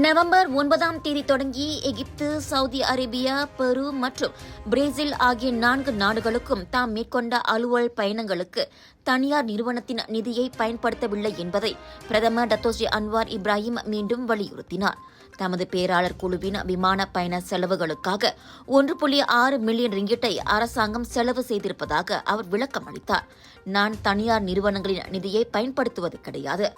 November 9ஆம் தேதி தொடங்கி எகிப்து, சவுதி அரேபியா, பெரு மற்றும் பிரேசில் ஆகிய 4 நாடுகளுக்கும் தாம் மேற்கொண்ட அலுவல் பயணங்களுக்கு தனியார் நிறுவனத்தின் நிதியை பயன்படுத்தவில்லை என்பதை பிரதமர் டத்தோஸ்ரீ அன்வார் இப்ராஹிம் மீண்டும் வலியுறுத்தினார். தமது பேராளர் குழுவின் விமான பயண செலவுகளுக்காக 1.6 மில்லியன் ரிங்கிட்டை அரசாங்கம் செலவு செய்திருப்பதாக அவர் விளக்கம் அளித்தார். நான் தனியார் நிறுவனங்களின் நிதியை பயன்படுத்துவது கிடையாது.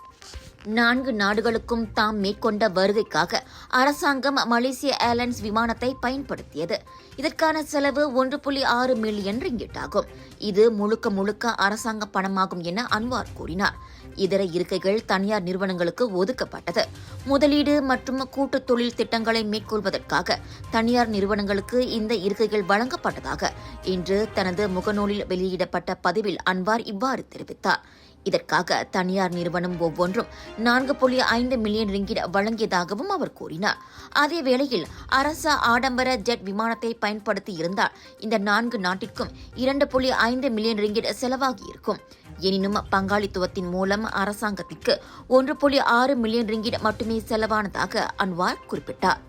4 நாடுகளுக்கும் தாம் மேற்கொண்ட வருகைக்காக அரசாங்கம் மலேசிய ஏர்லைன்ஸ் விமானத்தை பயன்படுத்தியது. இதற்கான செலவு 1.6 மில்லியன் ரிங்கிட் ஆகும். இது முழுக்க அரசாங்க பணமாகும் என அன்வார் கூறினார். இதர இருக்கைகள் தனியார் நிறுவனங்களுக்கு ஒதுக்கப்பட்டது. முதலீடு மற்றும் கூட்டு தொழில் திட்டங்களை மேற்கொள்வதற்காக தனியார் நிறுவனங்களுக்கு இந்த இருக்கைகள் வழங்கப்பட்டதாக இன்று தனது முகநூலில் வெளியிடப்பட்ட பதிவில் அன்வார் இவ்வாறு தெரிவித்தார். இதற்காக தனியார் நிறுவனம் ஒவ்வொன்றும் 4.5 மில்லியன் ரிங்கிட் வழங்கியதாகவும் அவர் கூறினார். அதேவேளையில் அரசு ஆடம்பர ஜெட் விமானத்தை பயன்படுத்தி இருந்தால் இந்த 4 நாட்டிற்கும் 2.5 மில்லியன் ரிங்கிட் செலவாகியிருக்கும். எனினும் பங்காளித்துவத்தின் மூலம் அரசாங்கத்திற்கு 1.6 மில்லியன் ரிங்கிட் மட்டுமே செலவானதாக அன்வார் குறிப்பிட்டார்.